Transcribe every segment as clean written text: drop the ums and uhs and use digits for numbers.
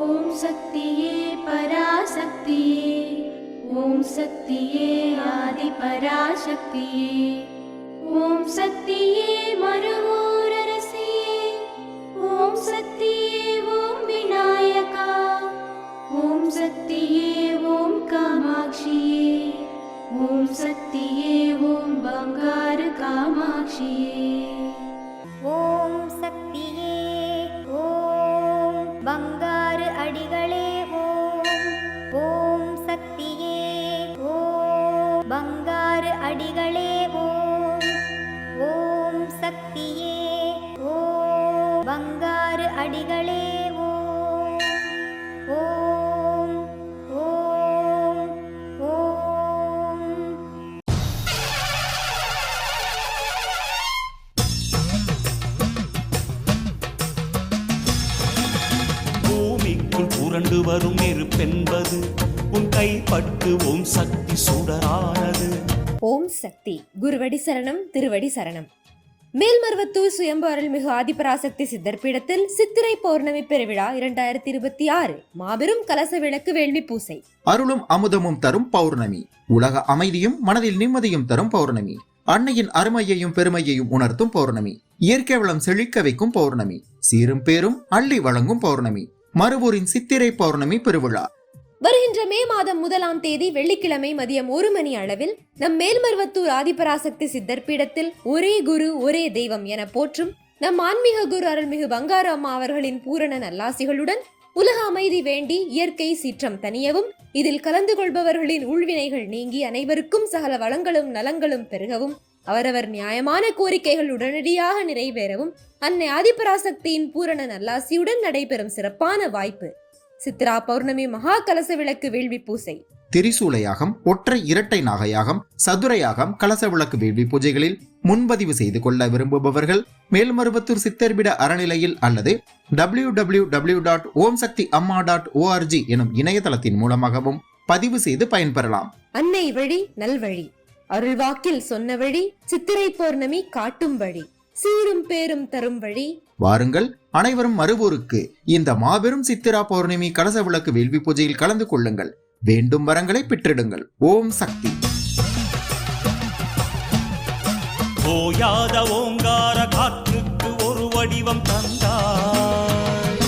ஓம் சக்தியே பராசக்தியே, ஓம் சக்தியே ஆதி பராசக்தியே, ஓம் சக்தியே மறுவூரரசியே, ஓம் சக்தியே ஓம் விநாயகா, ஓம் சக்தியே ஓம் காமாட்சியே, ஓம் சக்தியே ஓம் பங்காரு காமாட்சியே. ஓம் சக்தியே ஓம் பங்காரு அடிகளே ஓம். ஓம் சக்தியே ஓம் பங்காரு அடிகளே ஓம். ஓம் சக்தியே ஓம் பங்காரு அடிகளே ஓம். ஓம் ஓம் ஓம். பூமிக்குள் புரண்டு வரும் நெருப்பென்பது உன் கைப்பட்டு ஓம் சக்தி சுடரானது. ஓம் சக்தி. குருவடி சரணம், திருவடி சரணம். மேல்மருவத்தூர் சுயம்பு அருள்மிகு ஆதிபராசக்தி சித்தர் பீடத்தில் சித்திரை பௌர்ணமி பெருவிழா 2026 மாபெரும் கலச விளக்கு வேள்வி பூசை. அருளும் அமுதமும் தரும் பௌர்ணமி, உலக அமைதியும் மனதில் நிம்மதியும் தரும் பௌர்ணமி, அன்னையின் அருமையையும் பெருமையையும் உணர்த்தும் பௌர்ணமி, இயற்கை வளம் செழிக்க வைக்கும் பௌர்ணமி, சீரும் பேரும் அள்ளி வழங்கும் பௌர்ணமி, மருவூரின் சித்திரை பௌர்ணமி பெருவிழா. வருகின்ற மே மாதம் 1ஆம் தேதி வெள்ளிக்கிழமை மதியம் 1 மணி அளவில் நம் மேல்மருவத்தூர் ஆதிபராசக்தி சித்தர் பீடத்தில் ஒரே குரு ஒரே தெய்வம் என போற்றும் நம் ஆன்மீக குரு அருள்மிகு பங்காரு அம்மா அவர்களின் பூரண நல்லாசிகளுடன் உலக அமைதி வேண்டி இயற்கை சீற்றம் தணியவும், இதில் கலந்து கொள்பவர்களின் உள்வினைகள் நீங்கி அனைவருக்கும் சகல வளங்களும் நலங்களும் பெருகவும், அவரவர் நியாயமான கோரிக்கைகள் உடனடியாக நிறைவேறவும் அன்னை ஆதிபராசக்தியின் பூரண நல்லாசியுடன் நடைபெறும் சிறப்பான வாய்ப்பு சித்ரா பௌர்ணமி மகா கலச விளக்கு வேள்வி பூசை. திரிசூலயாகம், ஒற்றை இரட்டை நாகயாகம், சதுரயாகம், கலச விளக்கு வேள்வி பூஜைகளில் முன்பதிவு செய்து கொள்ள விரும்புபவர்கள் மேல்மருவத்தூர் சித்தர்பிட அறநிலையில் அல்லது www.omsaktiamma.org எனும் இணையதளத்தின் மூலமாகவும் பதிவு செய்து பயன்பெறலாம். அன்னை வழி நல்வழி, அருள்வாக்கில் சொன்ன வழி, சித்திரை பௌர்ணமி காட்டும் வழி, சீரும் பேரும் தரும் வழி. வாருங்கள் அனைவரும் மருவூருக்கு இந்த மாபெரும் சித்திரா பௌர்ணமி கலச விளக்கு வேள்வி பூஜையில் கலந்து கொள்ளுங்கள். வேண்டும் வரங்களை பெற்றிடுங்கள். ஓம் சக்தி. ஓயாத ஓங்கார காற்றுக்கு ஒரு வடிவம் தந்தாய்,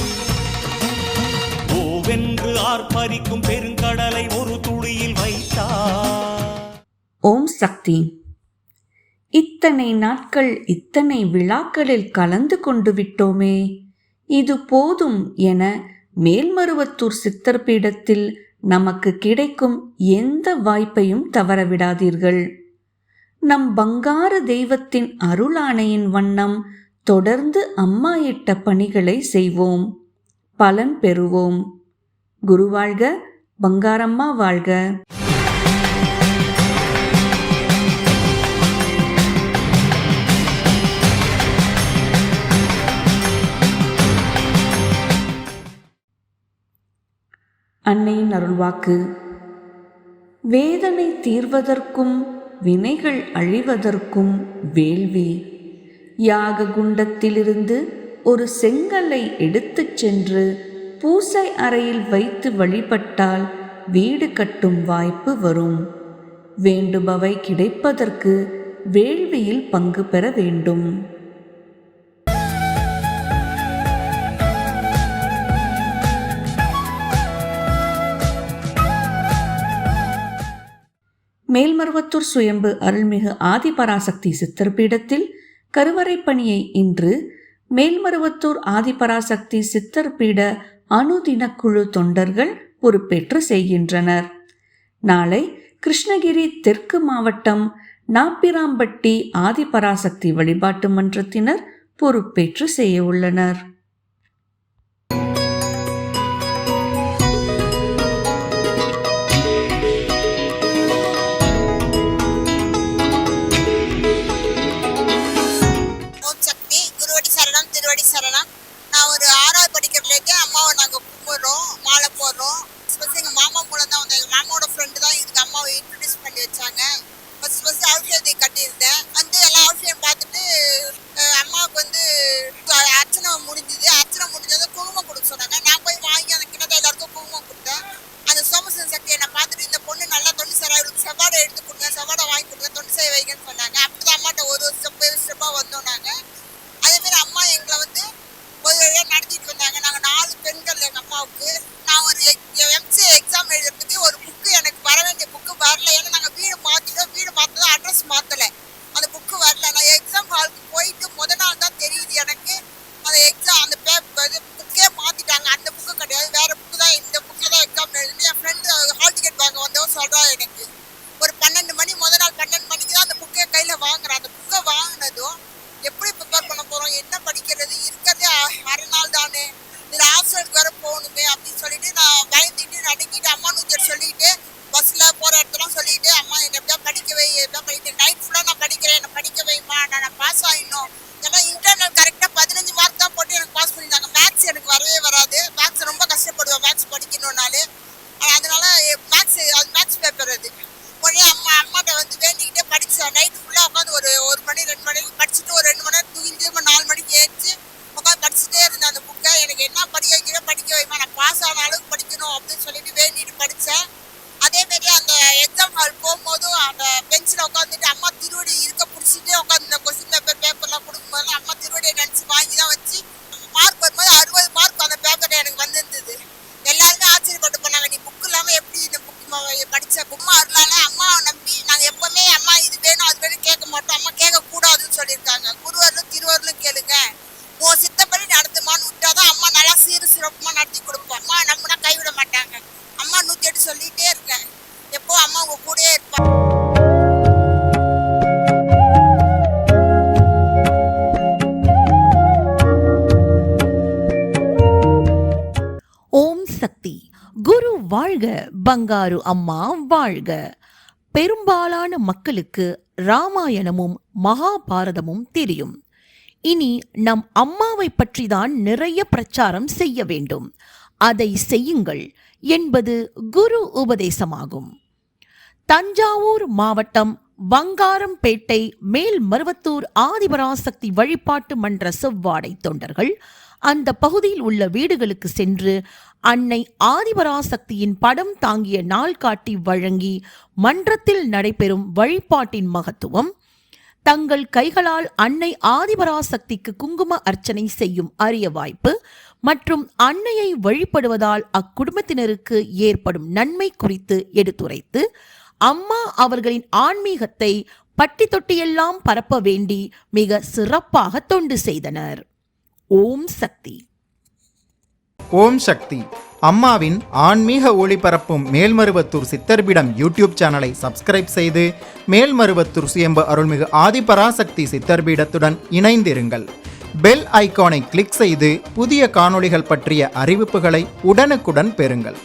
ஓவென்று ஆர்ப்பரிக்கும் பெருங்கடலை ஒரு துளியில் வைத்தாய். ஓம் சக்தி. இத்தனை நாட்கள் இத்தனை விழாக்களில் கலந்து கொண்டு விட்டோமே, இது போதும் என மேல்மருவத்தூர் சித்தர் பீடத்தில் நமக்கு கிடைக்கும் எந்த வாய்ப்பையும் தவறவிடாதீர்கள். நம் பங்கார தெய்வத்தின் அருளாணையின் வண்ணம் தொடர்ந்து அம்மா இட்ட பணிகளை செய்வோம், பலன் பெறுவோம். குருவாழ்க, பங்காரம்மா வாழ்க. அன்னையின் அருள்வாக்கு. வேதனை தீர்வதற்கும் வினைகள் அழிவதற்கும் வேள்வி. யாக குண்டத்திலிருந்து ஒரு செங்கல்லை எடுத்துச் சென்று பூசை அறையில் வைத்து வழிபட்டால் வீடு கட்டும் வாய்ப்பு வரும். வேண்டுபவை கிடைப்பதற்கு வேள்வியில் பங்கு பெற வேண்டும். மேல்மருவத்தூர் சுயம்பு அருள்மிகு ஆதிபராசக்தி சித்தர் பீடத்தில் கருவறை பணியை இன்று மேல்மருவத்தூர் ஆதிபராசக்தி சித்தர் பீட அனுதின குழு தொண்டர்கள் பொறுப்பேற்று செய்கின்றனர். நாளை கிருஷ்ணகிரி தெற்கு மாவட்டம் நாப்பிராம்பட்டி ஆதிபராசக்தி வழிபாட்டு மன்றத்தினர் பொறுப்பேற்று செய்ய உள்ளனர். நான் ஒரு 6வது படிக்கிறதுலேருந்து அம்மாவை நாங்கள் கும்பிட்றோம், மாலை போடுறோம். ஃபஸ்ட்டு எங்கள் மாமா மூலம் தான் வந்து எங்கள் மாமாவோட ஃப்ரெண்டு தான் இதுக்கு அம்மாவை இன்ட்ரடியூஸ் பண்ணி வச்சாங்க. ஃபஸ்ட்டு ஆஃபியத்தை கட்டியிருந்தேன். வந்து எல்லாம் ஆஃபியம் பார்த்துட்டு அம்மாவுக்கு வந்து அர்ச்சனை முடிஞ்சுது. அர்ச்சனை முடிஞ்சதும் குங்குமம் கொடுக்க சொன்னாங்க. நான் போய் வாங்கி அந்த கிணத்தை அம்மாவுக்கு. நான் ஒரு எம்சிஏ எக்ஸாம் எழுதுறதுக்கு ஒரு புக்கு எனக்கு வர வேண்டிய புக்கு வரல. ஏன்னா நாங்கள் வீடு மாற்றிட்டோம். வீடு மாற்றினோம், அட்ரஸ் மாற்றலை. அந்த புக்கு வரல. நான் எக்ஸாம் ஹாலுக்கு போயிட்டு நாள் தான் தெரியுது எனக்கு அந்த எக்ஸாம் அந்த புக்கே மாற்றிட்டாங்க. அந்த புக்கு கிடையாது, வேறு புக்கு தான். இந்த புக்கில் தான் எக்ஸாம் எழுதுன்னு என் ஃப்ரெண்டு ஹால் டிக்கெட் வாங்க வந்தவன் சொல்கிறா. எனக்கு ஒரு 12 மணி நாள் 12 மணிக்கு தான் அந்த புக்கை கையில் வாங்குறேன். அந்த புக்கை வாங்கினதும் எப்படி ப்ரிப்பேர் பண்ண போகிறோம், என்ன படிக்கிறது, இருக்கிறதே அரை நாள் தானே, இதில் ஹாஸ்டலுக்கு வர போகணுமே அப்படின்னு சொல்லிட்டு நான் பயந்துட்டு நடுங்கிட்டு அம்மா 108 சொல்லிட்டு பஸ்ஸில் போகிற இடத்துலாம் சொல்லிட்டு அம்மா என்னை எப்படியா படிக்க வை, எப்படியா படிக்கிறேன். நைட் ஃபுல்லாக நான் படிக்கிறேன், என்னை படிக்க வைமா, நான் பாஸ் ஆகிடணும். ஏன்னா இன்டர்னல் கரெக்டாக 15 மார்க் தான் போட்டு எனக்கு பாஸ் பண்ணியிருந்தாங்க. மேக்ஸ் எனக்கு வரவே வராது. மேக்ஸ் ரொம்ப கஷ்டப்படுவேன் மேக்ஸ் படிக்கணும்னாலே. அதனால மேக்ஸ் பேப்பர் அது உடனே அம்மாட்ட வந்து வேண்டிக்கிட்டே படித்தேன். நைட் ஃபுல்லாக உட்காந்து ஒரு மணி 2 மணிக்கு படிச்சுட்டு ஒரு 2 மணி நேரம் தூங்கிட்டு 4 மணிக்கு ஏறிச்சு உட்காந்து படிச்சுட்டே இருந்தேன் அந்த புக்கை. எனக்கு என்ன படிக்க வைக்கிறேன், படிக்க வைமா, நான் பாஸ் ஆன அளவுக்கு படிக்கணும் அப்படின்னு சொல்லிட்டு வேண்டிட்டு படித்தேன். அதேமாரி அந்த எக்ஸாம் ஹால் போகும்போதும் அந்த பெஞ்சில் உட்காந்துட்டு அம்மா திருவடி இருக்க பிடிச்சிட்டே உட்காந்து இந்த கொஸ்டின் பேப்பர்லாம் கொடுக்கும்போது அம்மா திருவடியை நினச்சி வாங்கி தான் வச்சு மார்க் வரும்போது 60 மார்க் அந்த பேப்பரில் எனக்கு வந்துருந்தது. எல்லாருமே ஆச்சரியப்பட்டு போனாங்க, நீ புக்கு இல்லாமல் எப்படி இந்த புக்கு படித்த அம்மா அருளால அம்மாவை நம்பி நாங்கள் எப்போவுமே அம்மா இது வேணும் அது வேணும் கேட்க மாட்டோம். அம்மா கேட்கக்கூடாதுன்னு சொல்லியிருக்காங்க. குருவர்களும் திருவர்களும் கேளுங்க, உன் சித்தப்படி நடத்துமான்னு விட்டாதான் அம்மா நல்லா சிறப்புமா நடத்தி கொடுப்போம். அம்மா நம்மனா கைவிட மாட்டாங்க. அம்மா 108 சொல்லிகிட்டே இருக்கேன். எப்போ அம்மா உங்க கூடயே இருப்பாங்க. ஓம் சக்தி. குரு வாழ்க, பங்காரு அம்மா வாழ்க. பெரும்பாலான மக்களுக்கு ராமாயணமும் மகாபாரதமும் தெரியும். இனி நம் அம்மாவை பற்றிதான் நிறைய பிரச்சாரம் செய்ய வேண்டும். அதை செய்யுங்கள் என்பது குரு உபதேசமாகும். தஞ்சாவூர் மாவட்டம் வங்காரம்பேட்டை மேல்மருவத்தூர் ஆதிபராசக்தி வழிபாட்டு மன்ற செவ்வாடை தொண்டர்கள் அந்த பகுதியில் உள்ள வீடுகளுக்கு சென்று அன்னை ஆதிபராசக்தியின் படம் தாங்கிய நாள்காட்டி வழங்கி மன்றத்தில் நடைபெறும் வழிபாட்டின் மகத்துவம், தங்கள் கைகளால் அன்னை ஆதிபராசக்திக்கு குங்கும அர்ச்சனை செய்யும் அரிய வாய்ப்பு மற்றும் அன்னையை வழிபடுவதால் அக்குடும்பத்தினருக்கு ஏற்படும் நன்மை குறித்து எடுத்துரைத்து அம்மா அவர்களின் ஆன்மீகத்தை பட்டி தொட்டியெல்லாம் பரப்ப வேண்டி மிக சிறப்பாக தொண்டு செய்தனர். ஓம் சக்தி. ஓம் சக்தி. அம்மாவின் ஆன்மீக ஒளிபரப்பும் மேல்மருவத்தூர் சித்தர்பீடம் யூடியூப் சேனலை சப்ஸ்கிரைப் செய்து மேல்மருவத்தூர் சுயம்பு அருள்மிகு ஆதிபராசக்தி சித்தர்பீடத்துடன் இணைந்திருங்கள். பெல் ஐகானை கிளிக் செய்து புதிய காணொளிகள் பற்றிய அறிவிப்புகளை உடனுக்குடன் பெறுங்கள்.